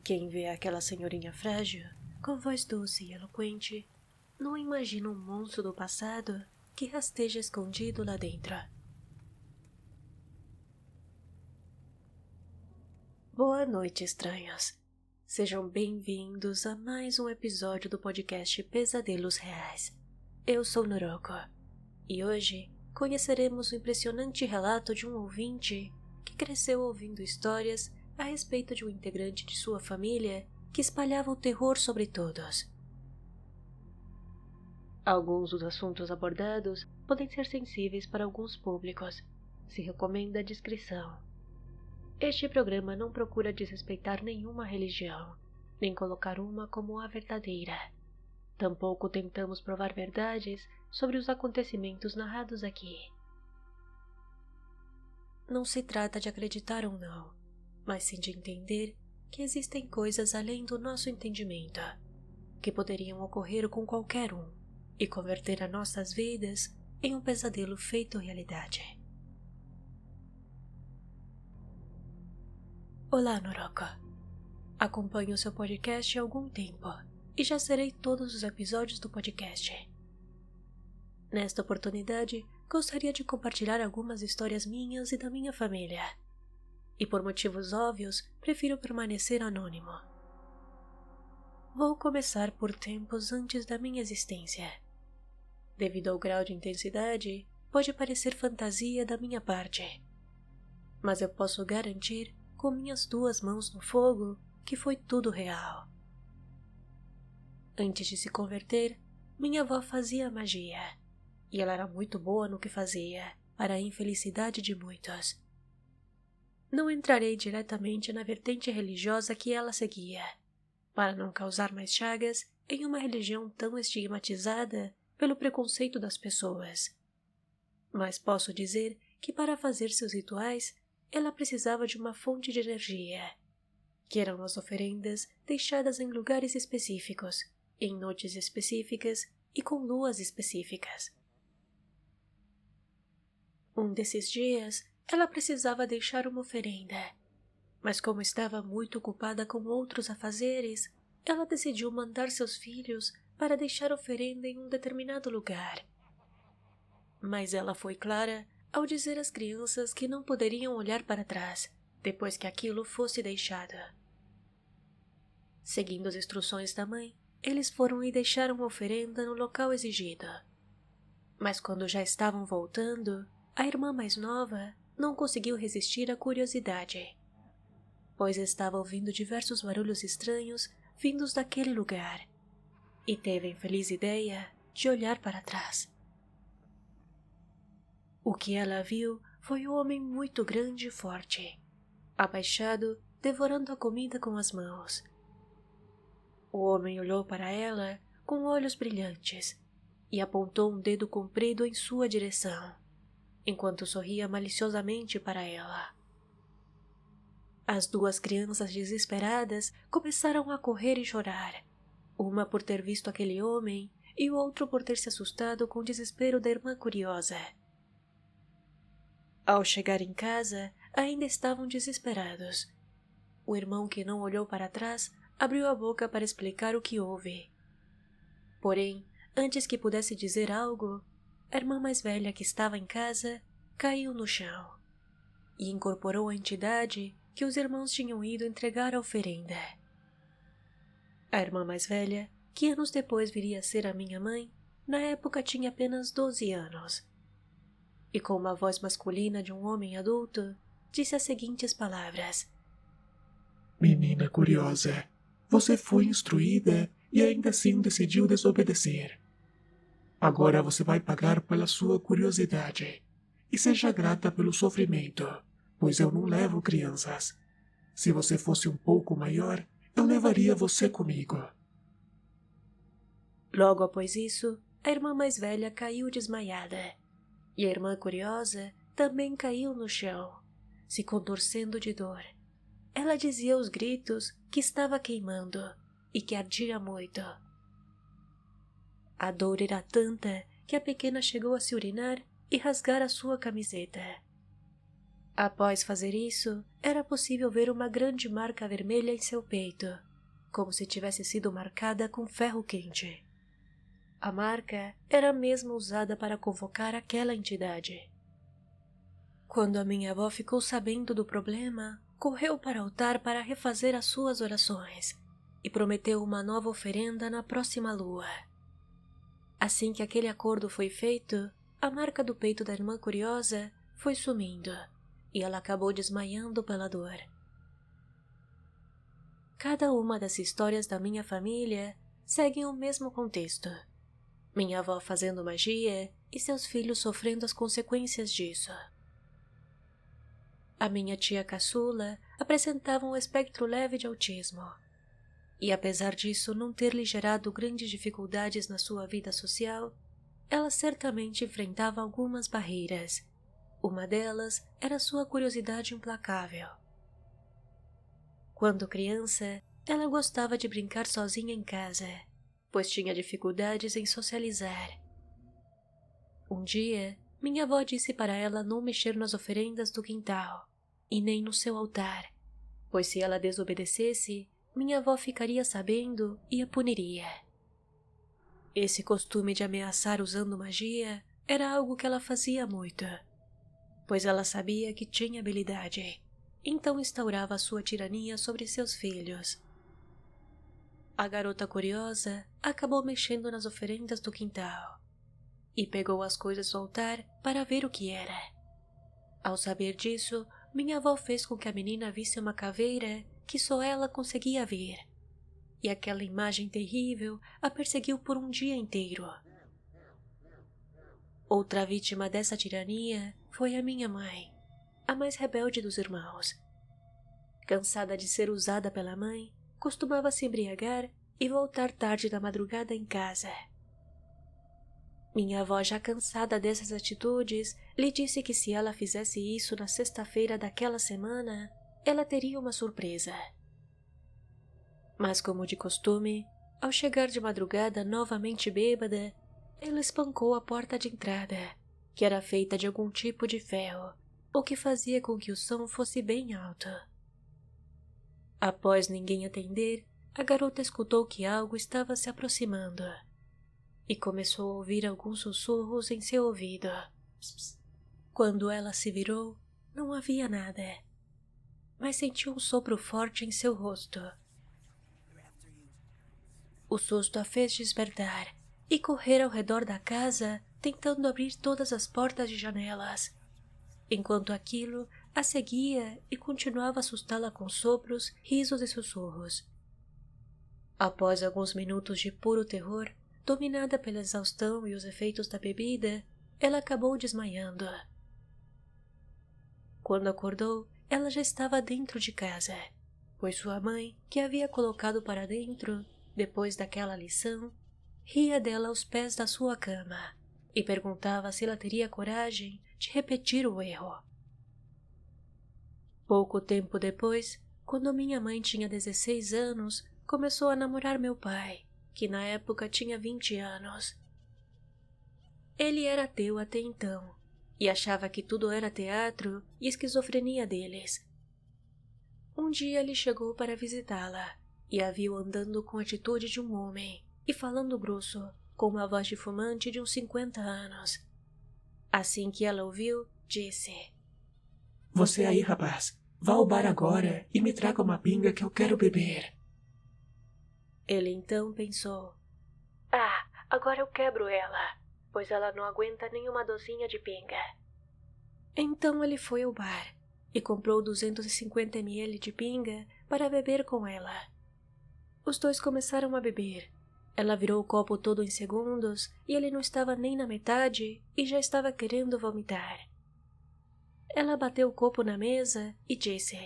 Quem vê aquela senhorinha frágil, com voz doce e eloquente, não imagina um monstro do passado que rasteja escondido lá dentro. Boa noite, estranhos. Sejam bem-vindos a mais um episódio do podcast Pesadelos Reais. Eu sou Noroko, e hoje conheceremos o impressionante relato de um ouvinte que cresceu ouvindo histórias a respeito de um integrante de sua família que espalhava o terror sobre todos. Alguns dos assuntos abordados podem ser sensíveis para alguns públicos. Se recomenda a discrição. Este programa não procura desrespeitar nenhuma religião, nem colocar uma como a verdadeira. Tampouco tentamos provar verdades sobre os acontecimentos narrados aqui. Não se trata de acreditar ou não, mas sim de entender que existem coisas além do nosso entendimento, que poderiam ocorrer com qualquer um e converter as nossas vidas em um pesadelo feito realidade. Olá, Noroko. Acompanho o seu podcast há algum tempo e já serei todos os episódios do podcast. Nesta oportunidade, gostaria de compartilhar algumas histórias minhas e da minha família. E por motivos óbvios, prefiro permanecer anônimo. Vou começar por tempos antes da minha existência. Devido ao grau de intensidade, pode parecer fantasia da minha parte. Mas eu posso garantir, com minhas duas mãos no fogo, que foi tudo real. Antes de se converter, minha avó fazia magia, e ela era muito boa no que fazia, para a infelicidade de muitos. Não entrarei diretamente na vertente religiosa que ela seguia, para não causar mais chagas em uma religião tão estigmatizada pelo preconceito das pessoas. Mas posso dizer que para fazer seus rituais, ela precisava de uma fonte de energia, que eram as oferendas deixadas em lugares específicos, em noites específicas e com luas específicas. Um desses dias, ela precisava deixar uma oferenda, mas como estava muito ocupada com outros afazeres, ela decidiu mandar seus filhos para deixar oferenda em um determinado lugar. Mas ela foi clara ao dizer às crianças que não poderiam olhar para trás depois que aquilo fosse deixado. Seguindo as instruções da mãe, eles foram e deixaram a oferenda no local exigido. Mas quando já estavam voltando, a irmã mais nova não conseguiu resistir à curiosidade, pois estava ouvindo diversos barulhos estranhos vindos daquele lugar, e teve a infeliz ideia de olhar para trás. O que ela viu foi um homem muito grande e forte, abaixado, devorando a comida com as mãos. O homem olhou para ela com olhos brilhantes e apontou um dedo comprido em sua direção, enquanto sorria maliciosamente para ela. As duas crianças desesperadas começaram a correr e chorar, uma por ter visto aquele homem e o outro por ter se assustado com o desespero da irmã curiosa. Ao chegar em casa, ainda estavam desesperados. O irmão, que não olhou para trás, abriu a boca para explicar o que houve. Porém, antes que pudesse dizer algo, a irmã mais velha, que estava em casa, caiu no chão e incorporou a entidade que os irmãos tinham ido entregar a oferenda. A irmã mais velha, que anos depois viria a ser a minha mãe, na época tinha apenas 12 anos. E com uma voz masculina de um homem adulto, disse as seguintes palavras: Menina curiosa, você foi instruída e ainda assim decidiu desobedecer. Agora você vai pagar pela sua curiosidade. E seja grata pelo sofrimento, pois eu não levo crianças. Se você fosse um pouco maior, eu levaria você comigo. Logo após isso, a irmã mais velha caiu desmaiada, e a irmã curiosa também caiu no chão, se contorcendo de dor. Ela dizia aos gritos que estava queimando e que ardia muito. A dor era tanta que a pequena chegou a se urinar e rasgar a sua camiseta. Após fazer isso, era possível ver uma grande marca vermelha em seu peito, como se tivesse sido marcada com ferro quente. A marca era mesmo usada para convocar aquela entidade. Quando a minha avó ficou sabendo do problema, correu para o altar para refazer as suas orações e prometeu uma nova oferenda na próxima lua. Assim que aquele acordo foi feito, a marca do peito da irmã curiosa foi sumindo e ela acabou desmaiando pela dor. Cada uma das histórias da minha família seguem o mesmo contexto. Minha avó fazendo magia e seus filhos sofrendo as consequências disso. A minha tia caçula apresentava um espectro leve de autismo. E apesar disso não ter lhe gerado grandes dificuldades na sua vida social, ela certamente enfrentava algumas barreiras. Uma delas era sua curiosidade implacável. Quando criança, ela gostava de brincar sozinha em casa, pois tinha dificuldades em socializar. Um dia, minha avó disse para ela não mexer nas oferendas do quintal, e nem no seu altar, pois se ela desobedecesse, minha avó ficaria sabendo e a puniria. Esse costume de ameaçar usando magia era algo que ela fazia muito, pois ela sabia que tinha habilidade, então instaurava sua tirania sobre seus filhos. A garota curiosa acabou mexendo nas oferendas do quintal e pegou as coisas do altar para ver o que era. Ao saber disso, minha avó fez com que a menina visse uma caveira que só ela conseguia ver, e aquela imagem terrível a perseguiu por um dia inteiro. Outra vítima dessa tirania foi a minha mãe, a mais rebelde dos irmãos. Cansada de ser usada pela mãe, costumava se embriagar e voltar tarde da madrugada em casa. Minha avó, já cansada dessas atitudes, lhe disse que se ela fizesse isso na sexta-feira daquela semana, ela teria uma surpresa. Mas, como de costume, ao chegar de madrugada novamente bêbada, ela espancou a porta de entrada, que era feita de algum tipo de ferro, o que fazia com que o som fosse bem alto. Após ninguém atender, a garota escutou que algo estava se aproximando e começou a ouvir alguns sussurros em seu ouvido. Quando ela se virou, não havia nada, mas sentiu um sopro forte em seu rosto. O susto a fez despertar e correr ao redor da casa, tentando abrir todas as portas e janelas, enquanto aquilo a seguia e continuava a assustá-la com sopros, risos e sussurros. Após alguns minutos de puro terror, dominada pela exaustão e os efeitos da bebida, ela acabou desmaiando. Quando acordou, ela já estava dentro de casa, pois sua mãe, que a havia colocado para dentro, depois daquela lição, ria dela aos pés da sua cama e perguntava se ela teria coragem de repetir o erro. Pouco tempo depois, quando minha mãe tinha 16 anos, começou a namorar meu pai, que na época tinha 20 anos. Ele era ateu até então, e achava que tudo era teatro e esquizofrenia deles. Um dia ele chegou para visitá-la, e a viu andando com a atitude de um homem, e falando grosso, com uma voz de fumante de uns 50 anos. Assim que ela ouviu, disse: Você aí, rapaz, vá ao bar agora e me traga uma pinga que eu quero beber. Ele então pensou: ah, agora eu quebro ela, pois ela não aguenta nenhuma dosinha de pinga. Então ele foi ao bar e comprou 250 ml de pinga para beber com ela. Os dois começaram a beber. Ela virou o copo todo em segundos e ele não estava nem na metade e já estava querendo vomitar. Ela bateu o copo na mesa e disse: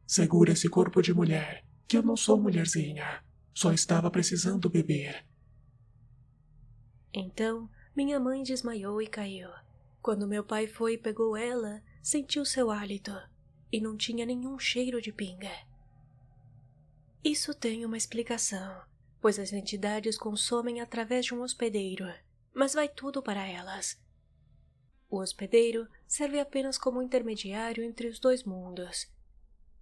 Segura esse corpo de mulher, que eu não sou mulherzinha. Só estava precisando beber. Então, minha mãe desmaiou e caiu. Quando meu pai foi e pegou ela, sentiu seu hálito e não tinha nenhum cheiro de pinga. Isso tem uma explicação, pois as entidades consomem através de um hospedeiro, mas vai tudo para elas. O hospedeiro serve apenas como intermediário entre os dois mundos.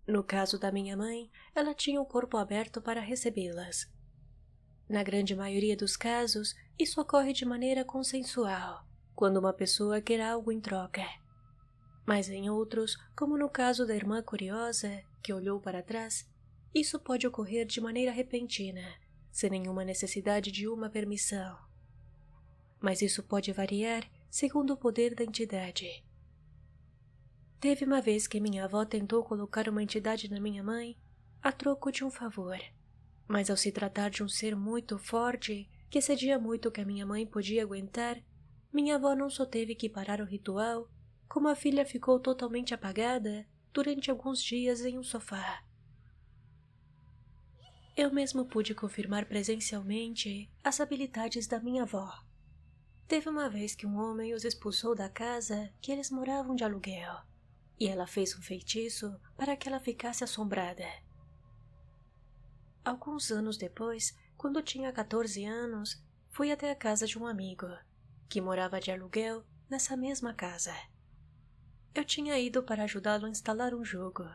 No caso da minha mãe, ela tinha o corpo aberto para recebê-las. Na grande maioria dos casos, isso ocorre de maneira consensual, quando uma pessoa quer algo em troca. Mas em outros, como no caso da irmã curiosa, que olhou para trás, isso pode ocorrer de maneira repentina, sem nenhuma necessidade de uma permissão. Mas isso pode variar segundo o poder da entidade. Teve uma vez que minha avó tentou colocar uma entidade na minha mãe a troco de um favor, mas ao se tratar de um ser muito forte, que excedia muito o que a minha mãe podia aguentar, minha avó não só teve que parar o ritual, como a filha ficou totalmente apagada durante alguns dias em um sofá. Eu mesmo pude confirmar presencialmente as habilidades da minha avó. Teve uma vez que um homem os expulsou da casa que eles moravam de aluguel, e ela fez um feitiço para que ela ficasse assombrada. Alguns anos depois, quando tinha 14 anos, fui até a casa de um amigo, que morava de aluguel nessa mesma casa. Eu tinha ido para ajudá-lo a instalar um jogo,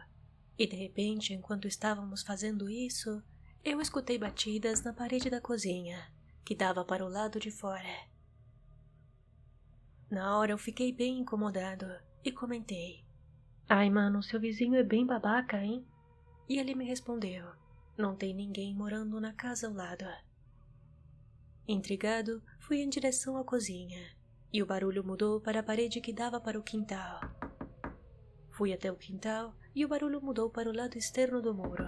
e de repente, enquanto estávamos fazendo isso, eu escutei batidas na parede da cozinha, que dava para o lado de fora. Na hora eu fiquei bem incomodado e comentei: "Ai, mano, seu vizinho é bem babaca, hein?" E ele me respondeu: "Não tem ninguém morando na casa ao lado." Intrigado, fui em direção à cozinha, e o barulho mudou para a parede que dava para o quintal. Fui até o quintal e o barulho mudou para o lado externo do muro.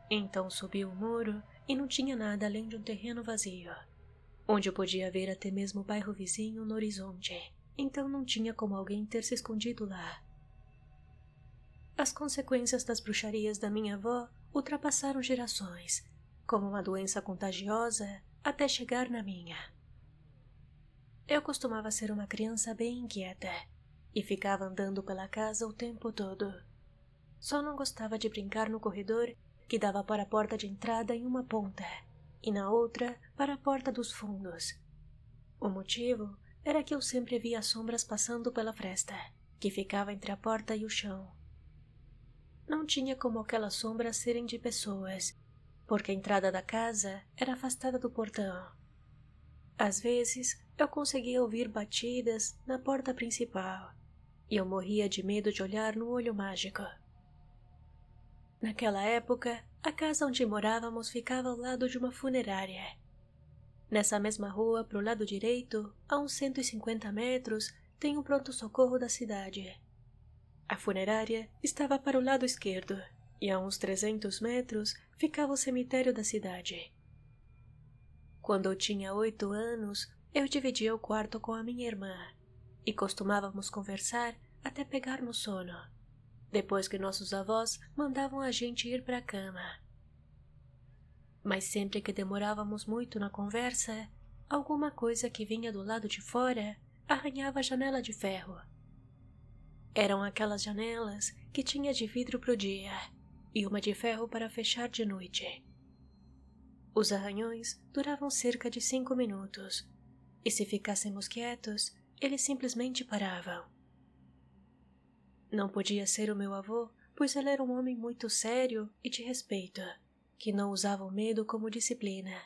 Então subi o muro e não tinha nada além de um terreno vazio, onde eu podia ver até mesmo o bairro vizinho no horizonte, então não tinha como alguém ter se escondido lá. As consequências das bruxarias da minha avó ultrapassaram gerações, como uma doença contagiosa, até chegar na minha. Eu costumava ser uma criança bem inquieta, e ficava andando pela casa o tempo todo. Só não gostava de brincar no corredor que dava para a porta de entrada em uma ponta, e na outra para a porta dos fundos. O motivo era que eu sempre via sombras passando pela fresta, que ficava entre a porta e o chão. Não tinha como aquelas sombras serem de pessoas, porque a entrada da casa era afastada do portão. Às vezes, eu conseguia ouvir batidas na porta principal, e eu morria de medo de olhar no olho mágico. Naquela época, a casa onde morávamos ficava ao lado de uma funerária. Nessa mesma rua, pro lado direito, a uns 150 metros, tem um pronto-socorro da cidade. A funerária estava para o lado esquerdo, e a uns 300 metros ficava o cemitério da cidade. Quando eu tinha 8 anos, eu dividia o quarto com a minha irmã, e costumávamos conversar até pegar no sono, depois que nossos avós mandavam a gente ir para a cama. Mas sempre que demorávamos muito na conversa, alguma coisa que vinha do lado de fora arranhava a janela de ferro. Eram aquelas janelas que tinha de vidro pro dia e uma de ferro para fechar de noite. Os arranhões duravam cerca de 5 minutos, e se ficássemos quietos, eles simplesmente paravam. Não podia ser o meu avô, pois ele era um homem muito sério e de respeito, que não usava o medo como disciplina.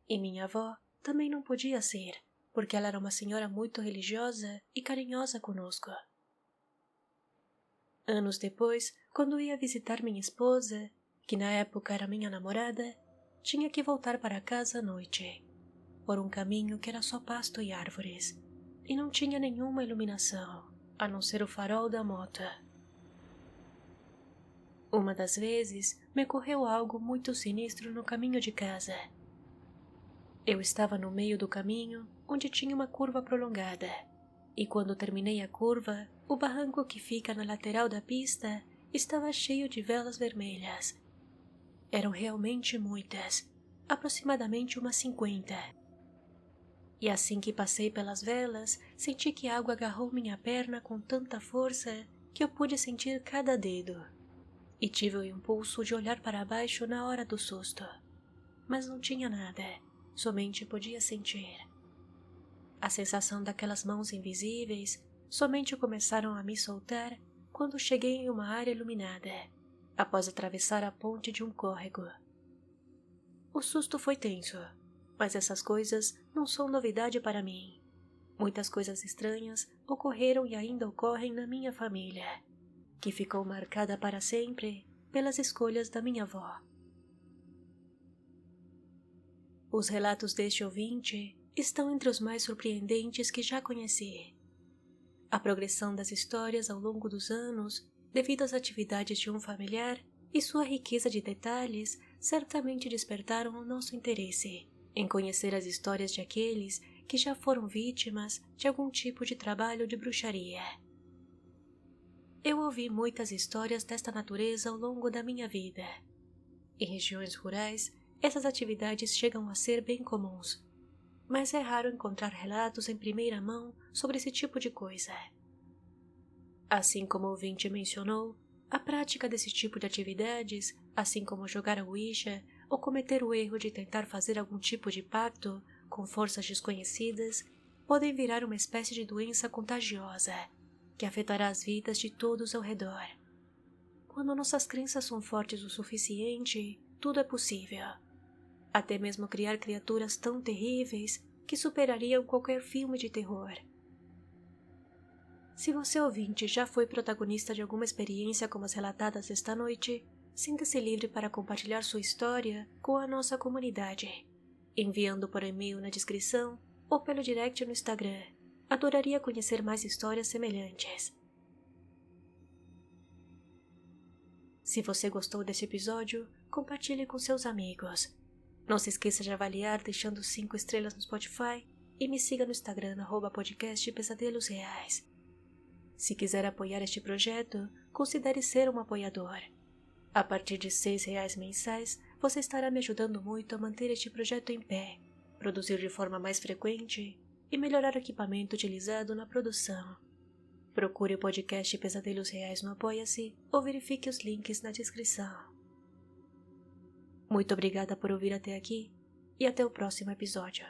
E minha avó também não podia ser, porque ela era uma senhora muito religiosa e carinhosa conosco. Anos depois, quando ia visitar minha esposa, que na época era minha namorada, tinha que voltar para casa à noite, por um caminho que era só pasto e árvores, e não tinha nenhuma iluminação, a não ser o farol da moto. Uma das vezes, me ocorreu algo muito sinistro no caminho de casa. Eu estava no meio do caminho, onde tinha uma curva prolongada, e quando terminei a curva, o barranco que fica na lateral da pista estava cheio de velas vermelhas. Eram realmente muitas, aproximadamente umas 50. E assim que passei pelas velas, senti que a água agarrou minha perna com tanta força que eu pude sentir cada dedo. E tive o impulso de olhar para baixo na hora do susto. Mas não tinha nada, somente podia sentir. A sensação daquelas mãos invisíveis somente começaram a me soltar quando cheguei em uma área iluminada, após atravessar a ponte de um córrego. O susto foi tenso, mas essas coisas não são novidade para mim. Muitas coisas estranhas ocorreram e ainda ocorrem na minha família, que ficou marcada para sempre pelas escolhas da minha avó. Os relatos deste ouvinte estão entre os mais surpreendentes que já conheci. A progressão das histórias ao longo dos anos, devido às atividades de um familiar e sua riqueza de detalhes, certamente despertaram o nosso interesse em conhecer as histórias de aqueles que já foram vítimas de algum tipo de trabalho de bruxaria. Eu ouvi muitas histórias desta natureza ao longo da minha vida. Em regiões rurais, essas atividades chegam a ser bem comuns, mas é raro encontrar relatos em primeira mão sobre esse tipo de coisa. Assim como o ouvinte mencionou, a prática desse tipo de atividades, assim como jogar a Ouija ou cometer o erro de tentar fazer algum tipo de pacto com forças desconhecidas, podem virar uma espécie de doença contagiosa que afetará as vidas de todos ao redor. Quando nossas crenças são fortes o suficiente, tudo é possível. Até mesmo criar criaturas tão terríveis que superariam qualquer filme de terror. Se você ouvinte já foi protagonista de alguma experiência como as relatadas esta noite, sinta-se livre para compartilhar sua história com a nossa comunidade, enviando por e-mail na descrição ou pelo direct no Instagram. Adoraria conhecer mais histórias semelhantes. Se você gostou desse episódio, compartilhe com seus amigos. Não se esqueça de avaliar deixando 5 estrelas no Spotify e me siga no Instagram @podcast Pesadelos Reais. Se quiser apoiar este projeto, considere ser um apoiador. A partir de R$6 mensais, você estará me ajudando muito a manter este projeto em pé, produzir de forma mais frequente e melhorar o equipamento utilizado na produção. Procure o podcast Pesadelos Reais no Apoia-se ou verifique os links na descrição. Muito obrigada por ouvir até aqui e até o próximo episódio.